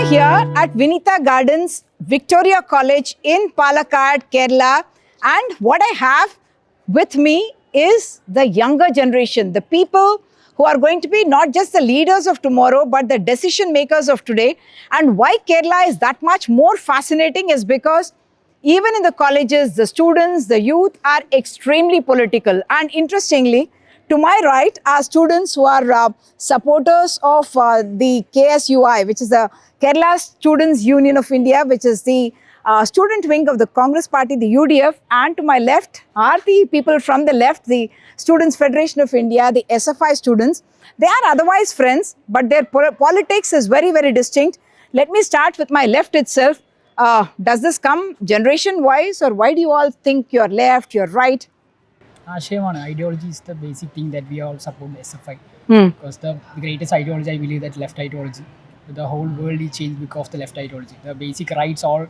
here at Vinitha Gardens, Victoria College in Palakkad, Kerala. And what I have with me is the younger generation, the people who are going to be not just the leaders of tomorrow, but the decision makers of today. And why Kerala is that much more fascinating is because even in the colleges, the students, the youth are extremely political. And interestingly, to my right are students who are supporters of the KSUI, which is the Kerala Students Union of India, which is the student wing of the Congress Party, the UDF. And to my left are the people from the left, the Students Federation of India, the SFI students. They are otherwise friends, but their politics is very, very distinct. Let me start with my left itself. Does this come generation-wise, or why do you all think you're left, you're right? Ashayamana ideology is the basic thing that we all support SFI. Because the greatest ideology, I believe, that left ideology. The whole world is changed because of the left ideology. The basic rights, all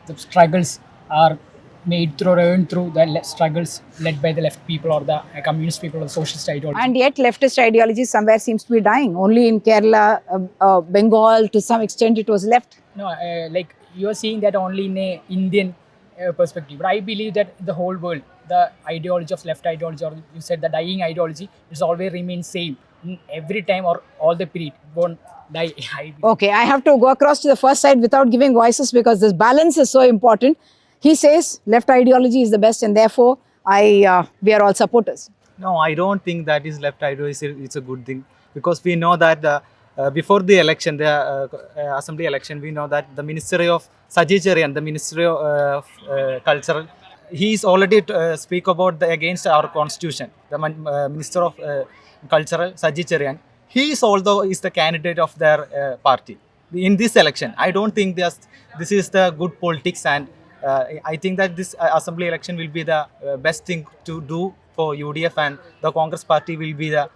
the struggles are made through, earned through the struggles led by the left people or the communist people or socialist ideology. And yet leftist ideology somewhere seems to be dying. Only in Kerala, Bengal, to some extent it was left. No, like you are seeing that only in a Indian perspective. But I believe that the whole world, the ideology of left ideology, or you said the dying ideology, is always remains same in every time or all the period. It won't die. Okay, I have to go across to the first side without giving voices because this balance is so important. He says left ideology is the best, and therefore we are all supporters. No, I don't think that is left ideology. It's a good thing because we know that before the election, the assembly election, we know that the Ministry of Sajicerian, the Ministry of Cultural, he is already speak about against our constitution. The Minister of Cultural, Sajicerian, he is although is the candidate of their party in this election. I don't think this is the good politics, and I think that this assembly election will be the best thing to do for UDF, and the Congress party will be the.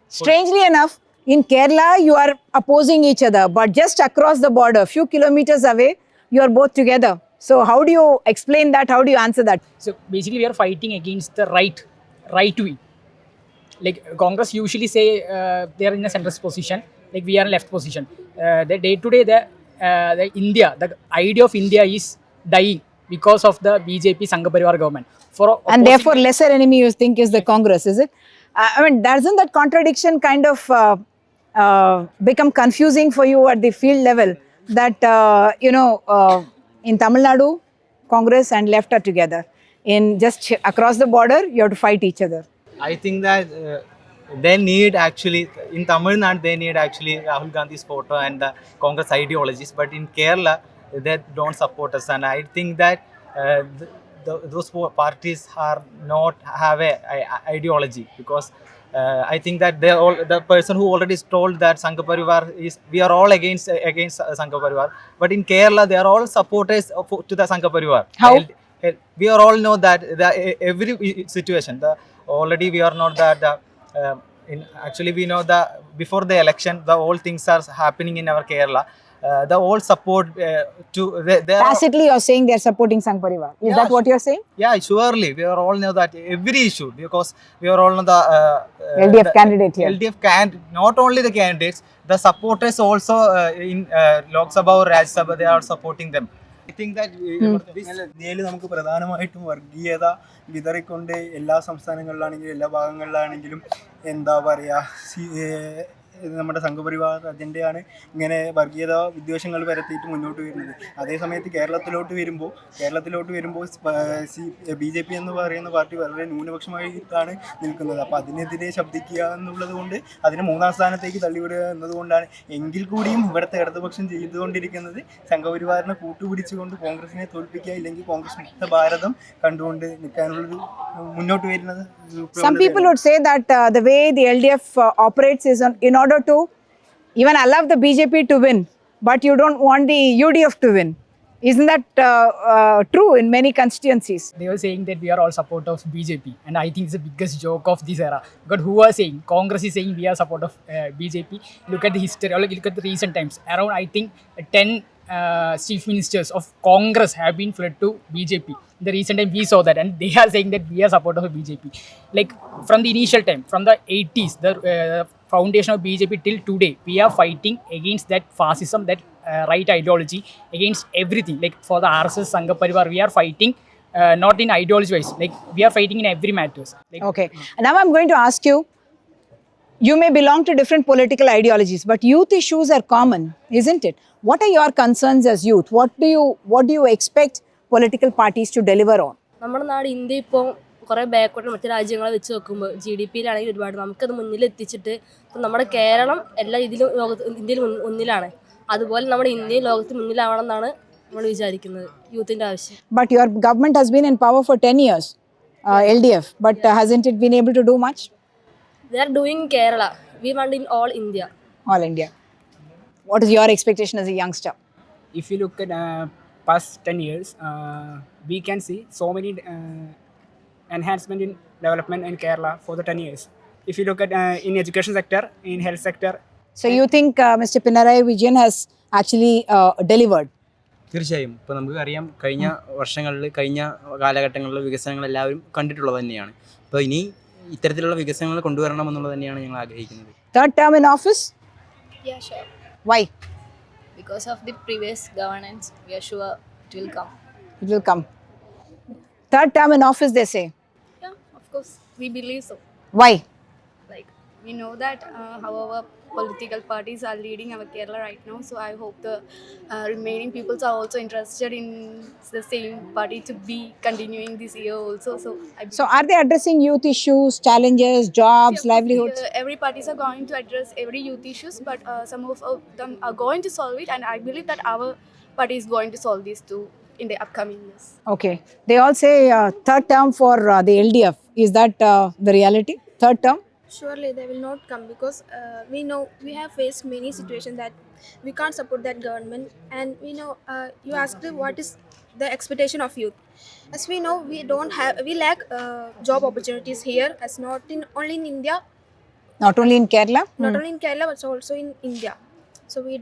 Strangely enough, in Kerala, you are opposing each other, but just across the border, a few kilometers away, you are both together. So how do you explain that? How do you answer that? So basically, we are fighting against the right wing. Like Congress usually say they are in a centrist position, like we are in left position. The day to day, the India, the idea of India is dying because of the BJP Sangha Parivar government. And therefore, lesser enemy you think is the Congress, is it? I mean, doesn't that contradiction kind of become confusing for you at the field level? That, in Tamil Nadu, Congress and left are together. In just across the border, you have to fight each other. I think that they need actually, in Tamil Nadu, they need actually Rahul Gandhi's photo and the Congress ideologies. But in Kerala, they don't support us. And I think that those parties are not have a ideology because I think that they all the person who already told that Sangha Parivar is we are all against Sangha Parivar, but in Kerala they are all supporters to the Sangha Parivar. How? We are all know that every situation already we are not that actually we know that before the election the all things are happening in our Kerala. The all support to tacitly you're saying they're supporting Sangh Parivar. Is that what you're saying? Yeah, surely. We are all know that every issue because we are all know the LDF candidate here. LDF not only the candidates, the supporters also in Lok Sabha or Rajya Sabha, they are supporting them. I think that ഇന്ത്യയിൽ നമുക്ക് പ്രധാനമായിട്ടും വർഗീയത വിതറിക്കൊണ്ട് എല്ലാ സംസ്ഥാനങ്ങളിലാണെങ്കിലും എല്ലാ ഭാഗങ്ങളിലാണെങ്കിലും എന്താ പറയുക നമ്മുടെ സംഘപരിവാർ അജണ്ടയാണ് ഇങ്ങനെ വർഗീയത വിദ്വേഷങ്ങൾ പരത്തിയിട്ട് മുന്നോട്ട് വരുന്നത്. അതേസമയത്ത് കേരളത്തിലോട്ട് വരുമ്പോൾ BJP എന്ന് പറയുന്ന പാർട്ടി വളരെ ന്യൂനപക്ഷമായിട്ടാണ് നിൽക്കുന്നത്. അപ്പോൾ അതിനെതിരെ ശബ്ദിക്കുക എന്നുള്ളത് കൊണ്ട് അതിനെ മൂന്നാം സ്ഥാനത്തേക്ക് തള്ളിവിടുക എന്നതുകൊണ്ടാണ്. എങ്കിൽ കൂടിയും ഇവിടുത്തെ ഇടതുപക്ഷം ചെയ്തുകൊണ്ടിരിക്കുന്നത് സംഘപരിവാറിനെ കൂട്ടുപിടിച്ചുകൊണ്ട് കോൺഗ്രസിനെ തോൽപ്പിക്കുക, ഇല്ലെങ്കിൽ കോൺഗ്രസ് മുക്ത ഭാരതം കണ്ടുകൊണ്ട് നിൽക്കാനുള്ളൊരു മുന്നോട്ട് വരുന്നത്. Some people would say that the way the LDF operates is in order to even allow the BJP to win, but you don't want the UDF to win. Isn't that true in many constituencies? They were saying that we are all support of BJP, and I think it's the biggest joke of this era. Because who are saying? Congress is saying we are support of BJP. Look at the history, or look at the recent times. Around, I think, 10 chief ministers of Congress have been fled to BJP. In the recent time, we saw that, and they are saying that we are supporters of BJP. Like from the initial time, from the 80s, the foundation of BJP till today, we are fighting against that fascism, that right ideology, against everything. Like for the RSS, Sangha Parivar, we are fighting not in ideology wise, like we are fighting in every matters. Like, Okay. Now I'm going to ask you, you may belong to different political ideologies, but youth issues are common, isn't it? What are your concerns as youth? What do you expect political parties to deliver on? നമ്മുടെ നാട് India ഇപ്പോൾ കുറേ ബാക്കോട്ട് മറ്റു രാജ്യങ്ങളെ വെച്ച് നോക്കുമ്പോൾ GDP-യിലാണെങ്കിൽ ഒരുപാട് നമുക്കത് മുന്നിലെത്തിച്ചിട്ട് ഇപ്പം നമ്മുടെ കേരളം എല്ലാ ഇതിലും ഇന്ത്യയിൽ മുന്നിലാണ്. അതുപോലെ നമ്മുടെ ഇന്ത്യയും ലോകത്ത് മുന്നിലാവണം എന്നാണ് നമ്മൾ വിചാരിക്കുന്നത്, യൂത്തിൻ്റെ ആവശ്യം. But your government has been in power for 10 years, LDF, but hasn't it been able to do much? They are doing Kerala. We want in all India. All India. What is your expectation as a youngster? if you look at past 10 years, we can see so many enhancement in development in Kerala for the 10 years. If you look at in education sector, in health sector. So you think Mr. Pinarayi Vijayan has actually delivered? തീർച്ചയായും ഇപ്പോൾ നമുക്ക് അറിയാം, കഴിഞ്ഞ വർഷങ്ങളിൽ കഴിഞ്ഞ കാലഘട്ടങ്ങളിലെ വികസനങ്ങൾ എല്ലാവരും കണ്ടിട്ടുള്ളത് തന്നെയാണ്. അപ്പോൾ ഇനി ഇത്തരത്തിലുള്ള വികസനങ്ങൾ കൊണ്ടുവരണമെന്നുള്ളത് തന്നെയാണ് ഞങ്ങൾ ആഗ്രഹിക്കുന്നത്. Third term in office? Yeah, sure. Why? Because of the previous governance, we are sure it will come. It will come. Third term in office, they say. Yeah, of course, we believe so. Why? Like, we know that however political parties are leading our Kerala right now, so I hope the remaining peoples are also interested in the same party to be continuing this year also. So are they addressing youth issues, challenges, jobs, livelihoods? Every parties are going to address every youth issues, but some of them are going to solve it, and I believe that our party is going to solve these too in the upcoming years. Okay. They all say third term for the LDF. Is that the reality? Third term? Surely they will not come, because we know we have faced many situations that we can't support that government, and we know you asked what is the expectation of youth. As we know, we lack job opportunities here, as not in only in India, Not only in Kerala? not only in Kerala but also in India. So we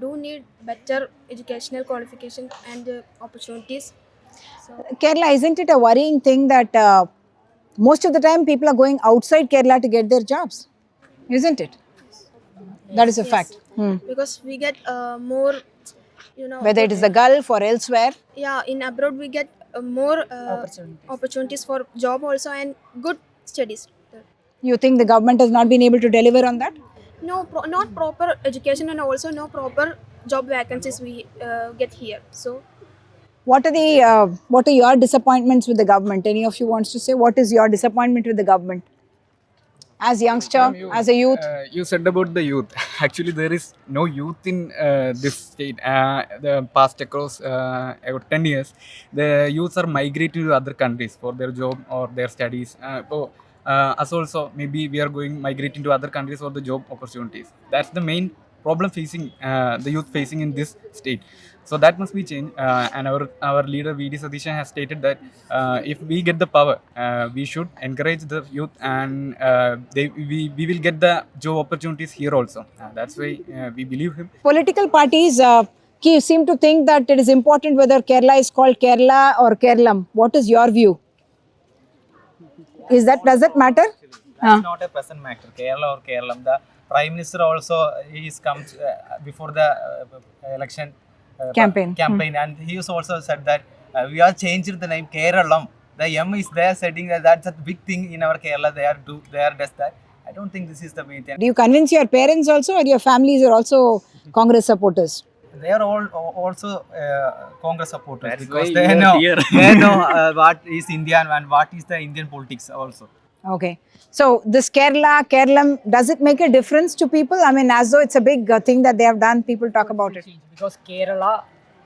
do need better educational qualification and opportunities. So Kerala, isn't it a worrying thing that most of the time people are going outside Kerala to get their jobs? Isn't it? That is a fact. because we get more, Whether it is the Gulf or elsewhere. yeah, in abroad we get more opportunities for job also and good studies. You think the government has not been able to deliver on that? No, not proper education, and also no proper job vacancies we get here. So What are your disappointments with the government? Any of you wants to say what is your disappointment with the government? As youngster, as a youth? You said about the youth. Actually, there is no youth in this state. The past across about 10 years, the youths are migrating to other countries for their job or their studies. Us also, maybe we are migrating to other countries for the job opportunities. That's the main problem facing the youth facing in this state. So that must be changed. And our leader V.D. Satishan has stated that if we get the power, we should encourage the youth, and we will get the job opportunities here also. That's why we believe him. Political parties seem to think that it is important whether Kerala is called Kerala or Kerlam. What is your view? Does that matter? That's not a present matter, Kerala or Kerala. The Prime Minister also is comes before the election Campaign. and he has also said that we are changing the name Keralam. The M is there saying that that's a big thing in our Kerala. They are does that. I don't think this is the main thing. Do you convince your parents also, or your families are also Congress supporters? They are all also Congress supporters, That's because why they you are know here. they know what is Indian and what is the Indian politics also. Okay. So this Kerala, does it make a difference to people? I mean, as though it's a big thing that they have done, people talk about it. Because Kerala,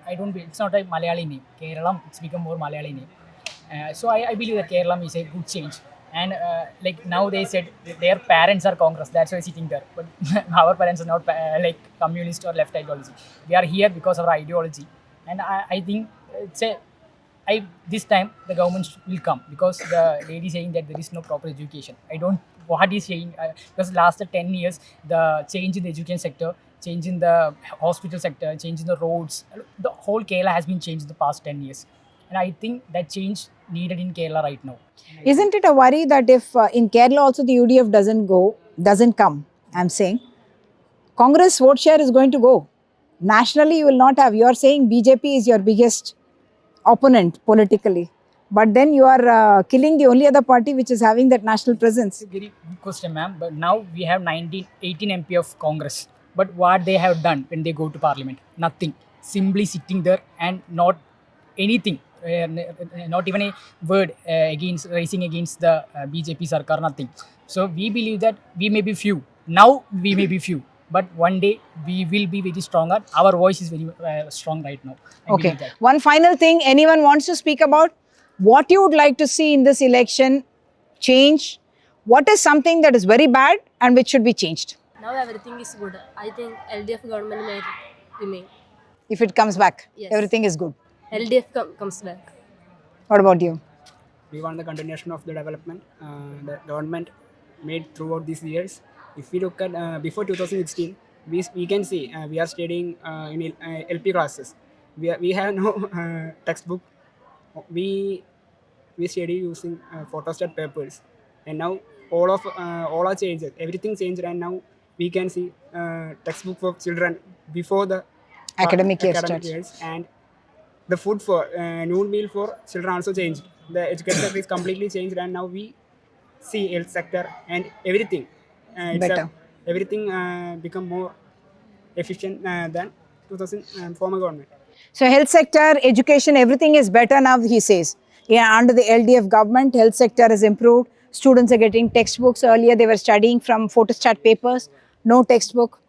it's not a Malayali name. Kerala, it's become more Malayali name. So I believe that Kerala is a good change. And like now they said their parents are Congress, that's why sitting there. But our parents are not like communist or left ideology. We are here because of our ideology. And I think this time the government will come, because the lady saying that there is no proper education. I don't what he's saying, because last 10 years the change in the education sector, change in the hospital sector, change in the roads, the whole Kerala has been changed in the past 10 years. And I think that change needed in Kerala right now. Isn't it a worry that if in Kerala also the UDF doesn't come, I'm saying. Congress vote share is going to go. Nationally, you will not have. You are saying BJP is your biggest opponent politically. But then you are killing the only other party which is having that national presence. It's a very good question, ma'am. But now we have 18 MP of Congress. But what they have done when they go to Parliament? Nothing. Simply sitting there and not anything. Not even a word raising against the BJP Sarkar, nothing. So we believe that we may be few. Now we may be few. But one day we will be very stronger. Our voice is very strong right now. I Okay. believe that. One final thing anyone wants to speak about? What you would like to see in this election change? What is something that is very bad and which should be changed Now everything is good. I think LDF government may remain. if it comes back? Yes. Everything is good. LDF comes back. What about you? We want the continuation of the development the government made throughout these years. If we look at before 2016, we can see we are studying in LP classes. We have no textbook. We study using photostat papers, and now all are changed. Everything changed, and now we can see textbook for children before the Academic year starts. years, and the food for noon meal for children also changed. The education sector is completely changed, and now we see health sector and everything. Better. Everything become more efficient than 2000 former government. So health sector, education, everything is better now, he says. Yeah, under the LDF government, health sector has improved. Students are getting textbooks. Earlier, they were studying from photostat papers. No textbook.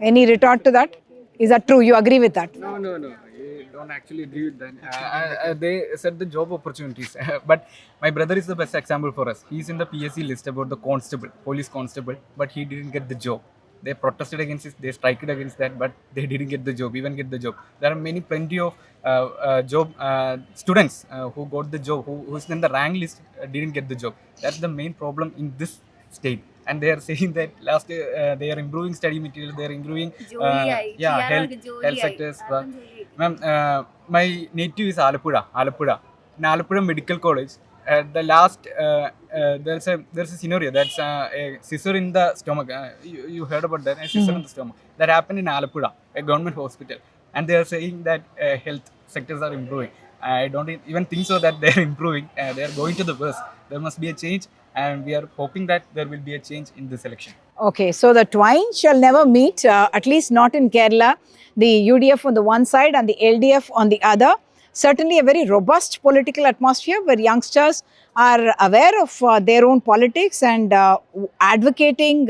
Any retort to that? Is that true? You agree with that? No. I don't actually agree with that. They said the job opportunities. But my brother is the best example for us. He's in the PSC list about the constable, police constable, but he didn't get the job. They protested against it, they striked against that, but they didn't get the job, even get the job. There are plenty of job students who got the job, who's in the rank list didn't get the job. That's the main problem in this state. And they are saying that last year they are improving study material, they are improving health sectors. Ma'am, my native is Alappuzha. In Alappuzha Medical College, the last there's a scenario that's a scissor in the stomach. You heard about that? A scissor in the stomach. That happened in Alappuzha, a government hospital, and they are saying that health sectors are improving. I don't even think so that they are improving. They are going to the worst. There must be a change, and we are hoping that there will be a change in this election. Okay, so the twain shall never meet, at least not in Kerala. The UDF on the one side and the LDF on the other. Certainly a very robust political atmosphere where youngsters are aware of their own politics and advocating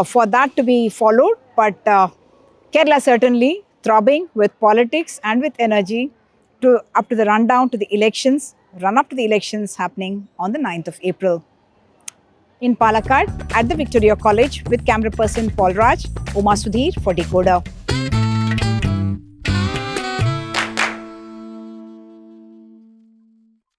for that to be followed. But Kerala certainly throbbing with politics and with energy up to the run up to the elections happening on the 9th of April. In Palakkad at the Victoria College with camera person Paul Raj, Uma Sudhir for DeKoder.